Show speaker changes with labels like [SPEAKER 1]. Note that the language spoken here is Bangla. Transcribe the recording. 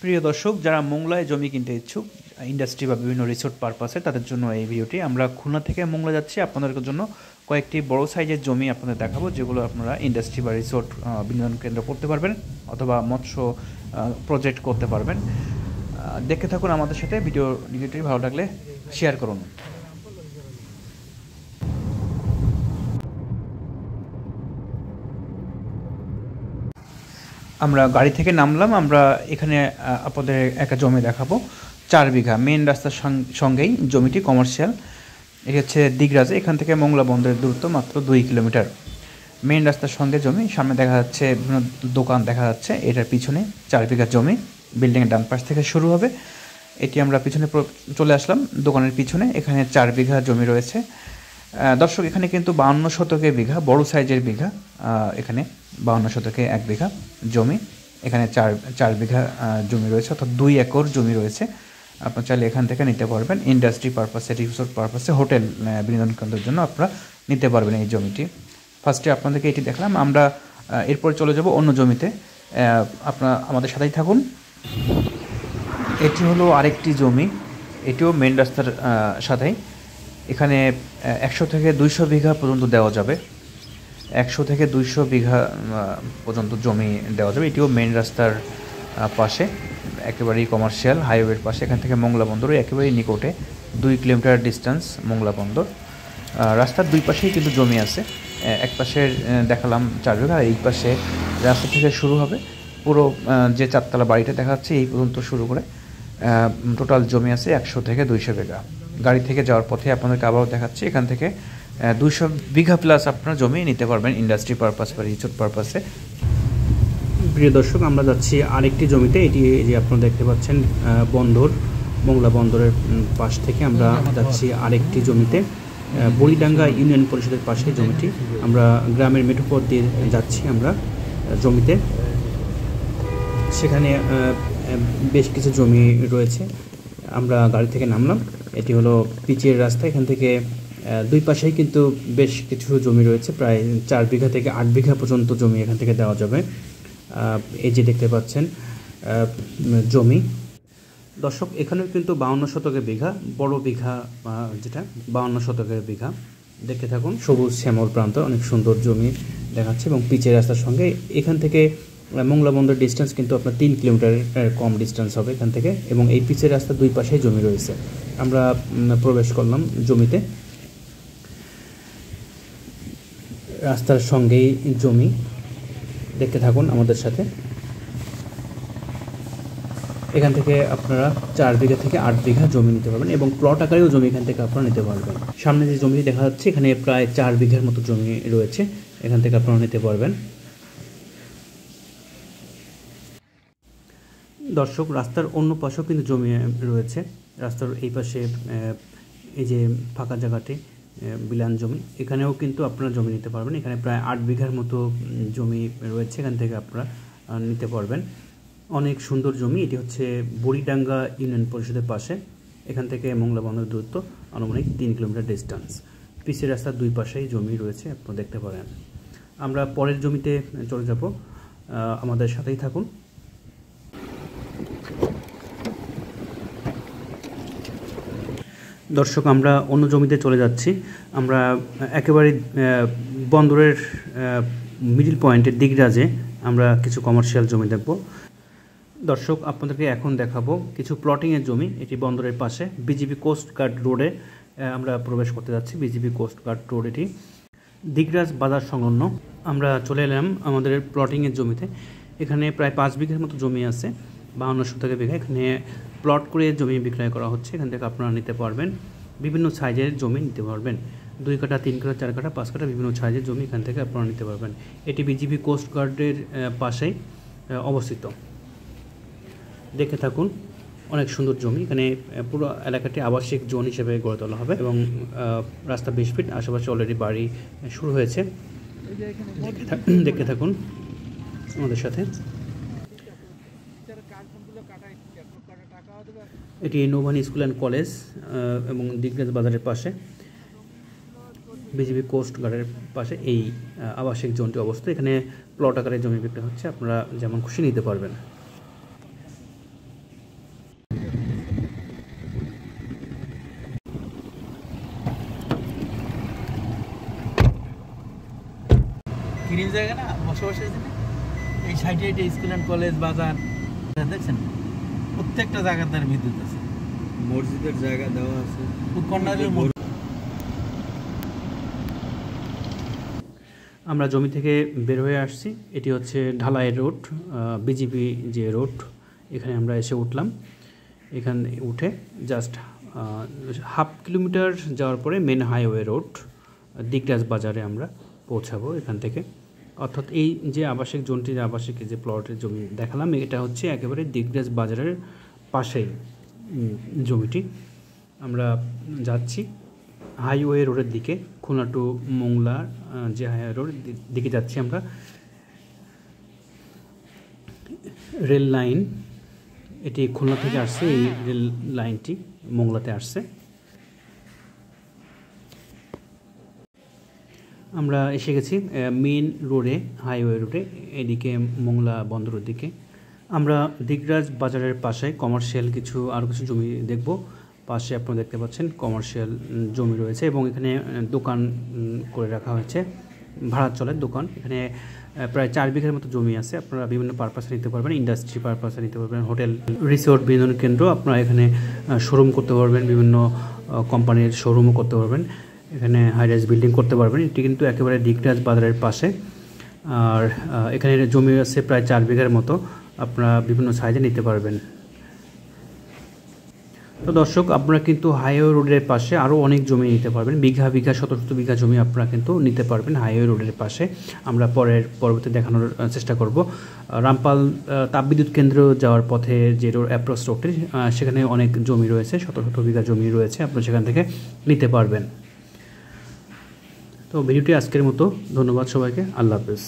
[SPEAKER 1] প্রিয় দর্শক, যারা মোংলায় জমি কিনতে ইচ্ছুক ইন্ডাস্ট্রি বা বিভিন্ন রিসোর্ট পারপাসে, তাদের জন্য এই ভিডিওটি। আমরা খুলনা থেকে মোংলা যাচ্ছি, আপনাদের জন্য কয়েকটি বড় সাইজের জমি আপনাদের দেখাবো, যেগুলো আপনারা ইন্ডাস্ট্রি বা রিসোর্ট বিনোদন কেন্দ্র করতে পারবেন অথবা মৎস্য প্রজেক্ট করতে পারবেন। দেখে থাকুন আমাদের সাথে, ভিডিওটি ভালো লাগলে শেয়ার করুন। আমরা গাড়ি থেকে নামলাম। আমরা এখানে আপনাদের একটা জমি দেখাবো, 4 বিঘা, মেন রাস্তার সঙ্গেই জমিটি, কমার্শিয়াল। এটি হচ্ছে দিগরাজে, এখান থেকে মোংলা বন্দরের দূরত্ব মাত্র 2 কিলোমিটার। মেন রাস্তার সঙ্গে জমি, সামনে দেখা যাচ্ছে বিভিন্ন দোকান দেখা যাচ্ছে। এটার পিছনে 4 বিঘা জমি, বিল্ডিংয়ের ডান পাশ থেকে শুরু হবে। এটি আমরা পিছনে চলে আসলাম, দোকানের পিছনে। এখানে 4 বিঘা জমি রয়েছে। দর্শক, এখানে কিন্তু 52 শতকে বিঘা, বড় সাইজের বিঘা। এখানে 52 শতকে 1 বিঘা জমি। এখানে 4 বিঘা জমি রয়েছে, অর্থাৎ 2 একর জমি রয়েছে। আপনার চাইলে এখান থেকে নিতে পারবেন ইন্ডাস্ট্রি পারপাসে, রিসোর্ট পারপাসে, হোটেল বিনোদন কেন্দ্রের জন্য আপনারা নিতে পারবেন এই জমিটি। ফার্স্টে আপনাদেরকে এটি দেখলাম, আমরা এরপর চলে যাব অন্য জমিতে। আপনারা আমাদের সাথেই থাকুন। এটি হলো আরেকটি জমি, এটিও মেন রাস্তার সাথেই। এখানে 100 থেকে 200 বিঘা পর্যন্ত দেওয়া যাবে। 100 থেকে 200 বিঘা পর্যন্ত জমি দেওয়া যাবে। এটিও মেন রাস্তার পাশে, একেবারেই কমার্শিয়াল হাইওয়ের পাশে। এখান থেকে মোংলা বন্দর একেবারেই নিকটে, 2 কিলোমিটার ডিস্টেন্স মোংলা বন্দর। রাস্তার দুই পাশেই কিন্তু জমি আছে। এক পাশে দেখালাম 4 বিঘা, এই পাশে রাস্তা থেকে শুরু হবে। পুরো যে 4তলা বাড়িটা দেখা যাচ্ছে এই পর্যন্ত শুরু করে টোটাল জমি আছে 100 থেকে 200 বিঘা। গাড়ি থেকে যাওয়ার পথে আপনাদেরকে আবারও দেখাচ্ছি, এখান থেকে 200 বিঘা প্লাস আপনারা জমি নিতে পারবেন ইন্ডাস্ট্রি পারপাস বা রিসোর্ট পারপাসে। প্রিয় দর্শক, আমরা যাচ্ছি আরেকটি জমিতে। এটি যে আপনারা দেখতে পাচ্ছেন বন্দর, মোংলা বন্দরের পাশ থেকে আমরা যাচ্ছি আরেকটি জমিতে। বড়িডাঙ্গা ইউনিয়ন পরিষদের পাশে জমিটি। আমরা গ্রামের মেঠোপথ দিয়ে যাচ্ছি আমরা জমিতে। সেখানে বেশ কিছু জমি রয়েছে। আমরা গাড়ি থেকে নামলাম, এটি হলো পিচের রাস্তা। এখান থেকে দুই পাশেই কিন্তু বেশ কিছু জমি রয়েছে, প্রায় 4 বিঘা থেকে 8 বিঘা পর্যন্ত জমি এখান থেকে দেওয়া যাবে। এই যে দেখতে পাচ্ছেন জমি। দর্শক, এখানেও কিন্তু 52 শতকের বিঘা, বড় বিঘা যেটা 52 শতকের বিঘা। দেখতে থাকুন, সবুজ শ্যামল প্রান্ত, অনেক সুন্দর জমি দেখাচ্ছে এবং পিচের রাস্তার সঙ্গে। এখান থেকে মোংলা বন্দর ডিস্টেন্স কিন্তু আপনার 3 কিলোমিটারের কম ডিস্টেন্স হবে এখান থেকে, এবং এই পিচের রাস্তার দুই পাশেই জমি রয়েছে। আমরা প্রবেশ করলাম জমিতে, রাস্তার সঙ্গেই জমি। দেখতে থাকুন আমাদের সাথে। এখান থেকে আপনারা 4 বিঘা থেকে 8 বিঘা জমি নিতে পারবেন, এবং প্লট আকারেও জমি এখান থেকে আপনারা নিতে পারবেন। সামনে যে জমিটি দেখা যাচ্ছে, এখানে প্রায় 4 বিঘার মতো জমি রয়েছে, এখান থেকে আপনারা নিতে পারবেন। দর্শক, রাস্তার অন্য পাশেও কিন্তু জমি রয়েছে। রাস্তার এই পাশে এই যে ফাঁকা জায়গাটি বিলান জমি, এখানেও কিন্তু আপনারা জমি নিতে পারবেন। এখানে প্রায় 8 বিঘার মতো জমি রয়েছে, এখান থেকে আপনারা নিতে পারবেন। অনেক সুন্দর জমি। এটি হচ্ছে বড়িডাঙ্গা ইউনিয়ন পরিষদের পাশে। এখান থেকে মোংলা বন্দরের দূরত্ব আনুমানিক 3 কিলোমিটার ডিস্টেন্স। পিচের রাস্তার দুই পাশেই জমি রয়েছে, আপনারা দেখতে পারেন। আমরা পরের জমিতে চলে যাব, আমাদের সাথেই থাকুন। দর্শক, আমরা অন্য জমিতে চলে যাচ্ছি। আমরা একেবারে বন্দরের মিডল পয়েন্টের দিগরাজে আমরা কিছু কমার্শিয়াল জমি দেখব। দর্শক, আপনাদেরকে এখন দেখাবো কিছু প্লটিংয়ের জমি। এটি বন্দরের পাশে বিজিবি কোস্ট গার্ড রোডে আমরা প্রবেশ করতে যাচ্ছি। বিজিবি কোস্ট গার্ড রোড, এটি দিগরাজ বাজার সংলগ্ন। আমরা চলে এলাম আমাদের প্লটিংয়ের জমিতে। এখানে প্রায় 5 বিঘার মতো জমি আছে, 52 শতকের বিঘা। এখানে প্লট করে জমি বিক্রয় করা হচ্ছে, এখান থেকে আপনারা নিতে পারবেন। বিভিন্ন সাইজের জমি নিতে পারবেন, 2 কাঠা, 3 কাঠা, 4 কাঠা, 5 কাঠা, বিভিন্ন সাইজের জমি এখান থেকে আপনারা নিতে পারবেন। এটি বিজিবি কোস্ট গার্ডের পাশেই অবস্থিত। দেখে থাকুন, অনেক সুন্দর জমি। এখানে পুরো এলাকাটি আবাসিক জোন হিসেবে গড়ে তোলা হবে, এবং রাস্তা 20 ফিট, আশেপাশে অলরেডি বাড়ি শুরু হয়েছে। দেখতে থাকুন আমাদের সাথে। এটি নৌবাহিনী স্কুল অ্যান্ড কলেজ এবং দিগরাজ বাজারের পাশে, বিজিবি কোস্ট গার্ডের পাশে এই আবাসিক জোনটি অবস্থিত। এখানে প্লট আকারে জমি বিক্রি হচ্ছে, আপনারা যেমন খুশি নিতে পারবেন।
[SPEAKER 2] গ্রিন জায়গা না বসবাসের জন্য। এই সাইডে এটা স্কুল অ্যান্ড কলেজ বাজার দেখছেন, প্রত্যেকটা জায়গার দ্বারা বিদ্যুৎ আছে।
[SPEAKER 3] মসজিদের জায়গা দেওয়া আছে।
[SPEAKER 1] আমরা জমি থেকে বের হয়ে আসছি। এটি হচ্ছে ঢালাই রোড, বিজিপি যে রোড, এখানে আমরা এসে উঠলাম। এখানে উঠে জাস্ট হাফ কিলোমিটার যাওয়ার পরে মেন হাইওয়ে রোড দিগরাজ বাজারে আমরা পৌঁছাবো এখান থেকে। অর্থাৎ এই যে আবাসিক জোনটি, আবাসিক যে প্লটের জমি দেখালাম, এটা হচ্ছে একেবারে দিগরাজ বাজারের পাশেই জমিটি। আমরা যাচ্ছি হাইওয়ে রোডের দিকে, খুলনা টু মোংলা যে হাইওয়ে রোড দিকে যাচ্ছি আমরা। রেল লাইন এটি খুলনা থেকে আসছে, এই রেল লাইনটি মোংলাতে আসছে। আমরা এসে গেছি মেন রোডে, হাইওয়ে রোডে, এদিকে মোংলা বন্দরের দিকে। আমরা দিগরাজ বাজারের পাশে কমার্শিয়াল আরও কিছু জমি দেখব। পাশে আপনারা দেখতে পাচ্ছেন কমার্শিয়াল জমি রয়েছে এবং এখানে দোকান করে রাখা হয়েছে, ভাড়া চলের দোকান। এখানে প্রায় 4 বিঘার মতো জমি আছে। আপনারা বিভিন্ন পারপাসে নিতে পারবেন, ইন্ডাস্ট্রি পারপাসে নিতে পারবেন, হোটেল, রিসোর্ট, বিনোদন কেন্দ্র। আপনারা এখানে শোরুম করতে পারবেন, বিভিন্ন কোম্পানির শোরুমও করতে পারবেন, এখানে হাই রাইজ বিল্ডিং করতে পারবেন। এটি কিন্তু একেবারে দিগরাজ বাজারের পাশে। আর এখানে জমি আছে প্রায় 4 বিঘার মতো, আপনারা বিভিন্ন সাইজে নিতে পারবেন। তো দর্শক, আপনারা কিন্তু হাইওয়ে রোডের পাশে আরও অনেক জমি নিতে পারবেন, বিঘা শত বিঘা জমি আপনারা কিন্তু নিতে পারবেন হাইওয়ে রোডের পাশে। আমরা পরবর্তী দেখানোর চেষ্টা করব। রামপাল তাপবিদ্যুৎ কেন্দ্র যাওয়ার পথে যে রোড অ্যাপ্রোচ রোডটি, সেখানে অনেক জমি রয়েছে, শত বিঘা জমি রয়েছে, আপনারা সেখান থেকে নিতে পারবেন। তো ভিডিওটি আজকের মতো, ধন্যবাদ সবাইকে, আল্লাহ হাফেজ।